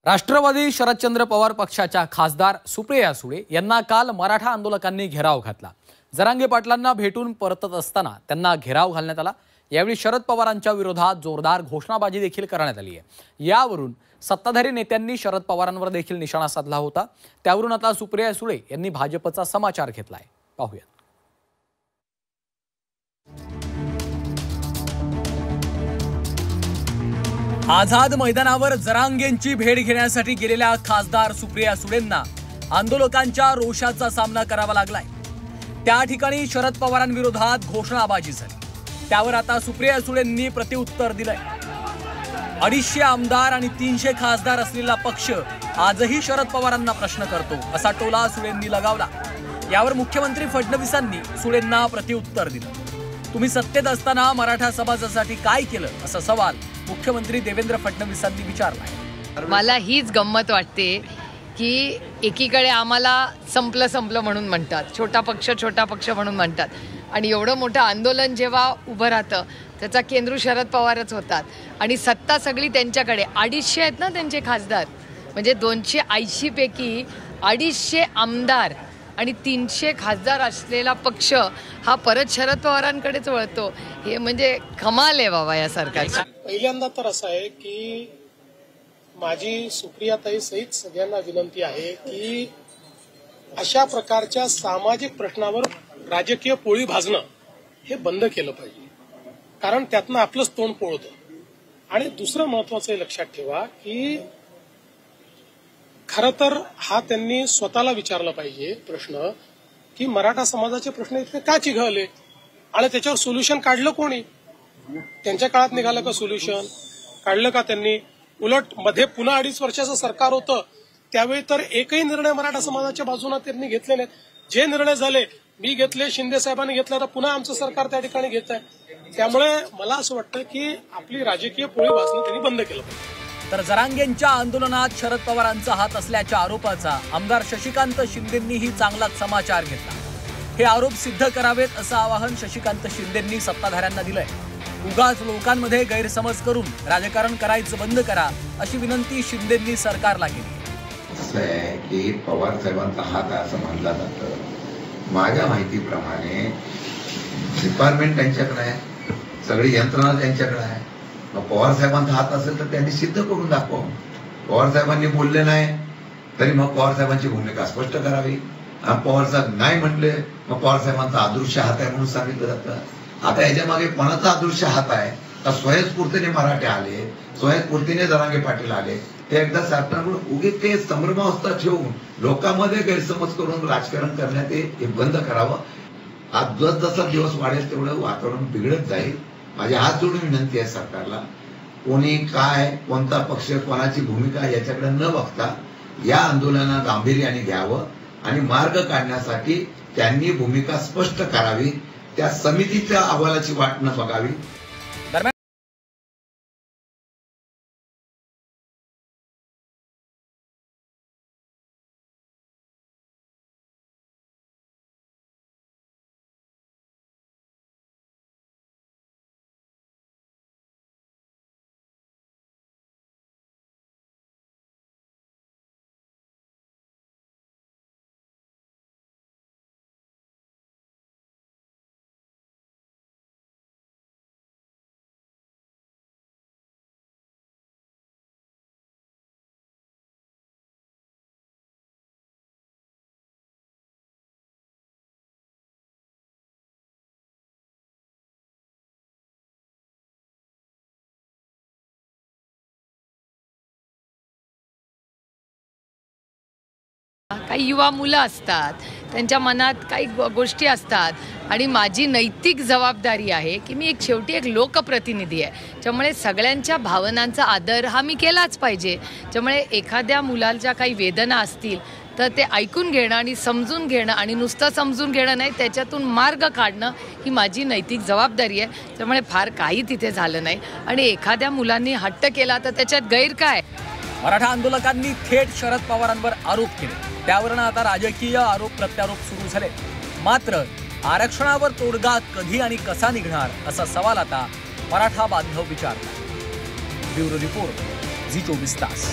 राष्ट्रवादी शरदचंद्र पवार पक्षाच्या खासदार सुप्रिया सुळे यांना काल मराठा आंदोलकांनी घेराव घातला। जरांगे पाटलांना भेटून परतत असताना त्यांना घेराव घालण्यात आला। यावेळी शरद पवारांच्या विरोधात जोरदार घोषणाबाजी देखील करण्यात आली आहे। यावरून सत्ताधारी नेत्यांनी शरद पवारांवर देखील निशाणा साधला होता। त्यावरून आता सुप्रिया सुळे यांनी भाजपचा समाचार घेतलाय। पाहूया। आझाद मैदानावर जरांगेंची भेट घेण्यासाठी गेलेल्या खासदार सुप्रिया सुळेंना आंदोलकांच्या रोषाचा सामना करावा लागलाय। त्या ठिकाणी शरद पवारांविरोधात घोषणाबाजी झाली। त्यावर आता सुप्रिया सुळेंनी प्रत्युत्तर दिलंय। 250 आमदार आणि 300 खासदार असलेला पक्ष आजही शरद पवारांना प्रश्न करतो, असा टोला सुळेंनी लगावला। यावर मुख्यमंत्री फडणवीसांनी सुळेंना प्रत्युत्तर दिलं। तुम्ही सत्तेत असताना मराठा समाजासाठी काय केलं, असा सवाल मुख्यमंत्री देवेंद्र फडणवीसांनी विचारलाय। मला हीच गंमत वाटते की एकीकडे आम्हाला संपलं म्हणून म्हणतात, छोटा पक्ष म्हणून म्हणतात, आणि एवढं मोठं आंदोलन जेव्हा उभं राहतं त्याचा केंद्र शरद पवारच होतात आणि सत्ता सगळी त्यांच्याकडे। 250 आहेत ना त्यांचे खासदार, म्हणजे 280 पैकी 250 आमदार आणि 300 खासदार असलेला पक्ष हा परत शरद पवारांकडेच वळतो। हे म्हणजे कमाल आहे बाबा या सरकारची। पहिल्यांदा तर असं आहे की माझी सुप्रियाताई सहित सगळ्यांना विनंती आहे की अशा प्रकारच्या सामाजिक प्रश्नावर राजकीय पोळी भाजणं हे बंद केलं पाहिजे, कारण त्यातनं आपलंच तोंड पोळतं। आणि दुसरं महत्वाचं लक्षात ठेवा की खरं तर हा त्यांनी स्वतःला विचारला पाहिजे प्रश्न की मराठा समाजाचे प्रश्न इतके का चिघळले आणि त्याच्यावर सोल्युशन काढलं कोणी? त्यांच्या काळात निघालं का सोल्युशन? काढलं का त्यांनी? उलट मध्ये पुन्हा 2.5 वर्षाचं सरकार होतं त्यावेळी तर एकही निर्णय मराठा समाजाच्या बाजूने त्यांनी घेतले नाहीत। जे निर्णय झाले मी घेतले, शिंदे साहेबांनी घेतले, तर पुन्हा आमचं सरकार त्या ठिकाणी घेत आहे। त्यामुळे मला असं वाटतं की आपली राजकीय पोळी भाजणं त्यांनी बंद केलं पाहिजे। तर जरांगेंच्या आंदोलनात शरद पवारांचा हात असल्याच्या आरोपाचा आमदार शशिकांत शिंदेंनीही चांगलाच समाचार घेतला। हे आरोप सिद्ध करावेत असं आवाहन शशिकांत शिंदेंनी सत्ताधाऱ्यांना दिलंय। उगाच लोकांमध्ये गैरसमज करून राजकारण करायचं बंद करा, अशी विनंती शिंदेंनी सरकारला केली। असं आहे की पवार साहेबांचा हात असं मानला जातं। माझ्या माहितीप्रमाणे डिपार्टमेंट त्यांच्याकडे आहे, सगळी यंत्रणा त्यांच्याकडे आहे। पवार साहेबांचा हात असेल तर त्यांनी सिद्ध करून दाखवा। पवार साहेबांनी बोलले नाही तरी मग पवार साहेबांची भूमिका स्पष्ट करावी। पवार साहेब नाही म्हटले मग पवार साहेबांचा अदृश्य हात आहे म्हणून सांगितलं जातं। आता याच्या मागे कोणाचा अदृश्य हात आहे का? स्वयंस्फूर्तीने मराठे आले, स्वयंस्फूर्तीने जरांगे पाटील आले। ते एकदा सरकारकडून उगीच ते संभ्रमावस्था ठेवून लोकांमध्ये गैरसमज करून राजकारण करण्यात हे बंद करावं। आज जसा दिवस वाढेल तेवढं वातावरण बिघडत जाईल। माझी हात जोडून विनंती आहे सरकारला, कोणी काय, कोणता पक्ष, कोणाची भूमिका याच्याकडे न बघता या आंदोलनाला गांभीर्याने घ्यावं आणि मार्ग काढण्यासाठी त्यांनी भूमिका स्पष्ट करावी। त्या समितीच्या अहवालाची वाट न बघावी। काही युवा मुलं असतात, त्यांच्या मनात काही गोष्टी असतात आणि माझी नैतिक जबाबदारी आहे की मी शेवटी एक लोकप्रतिनिधी आहे। त्यामुळे सगळ्यांच्या भावनांचा आदर हा मी केलाच पाहिजे। त्यामुळे एखाद्या मुलाच्या काही वेदना असतील तर ते ऐकून घेणं आणि समजून घेणं, आणि नुसतं समजून घेणं नाही, त्याच्यातून मार्ग काढणं ही माझी नैतिक जबाबदारी आहे। त्यामुळे फार काही तिथे झालं नाही आणि एखाद्या मुलांनी हट्ट केला तर त्याच्यात गैर काय? मराठा आंदोलकांनी थेट शरद पवारांवर आरोप केले। त्यावरून आता राजकीय आरोप प्रत्यारोप सुरू झाले। मात्र आरक्षणावर तोडगा कधी आणि कसा निघणार, असा सवाल आता मराठा बांधव विचारतात। ब्युरो रिपोर्ट, झी 24 तास।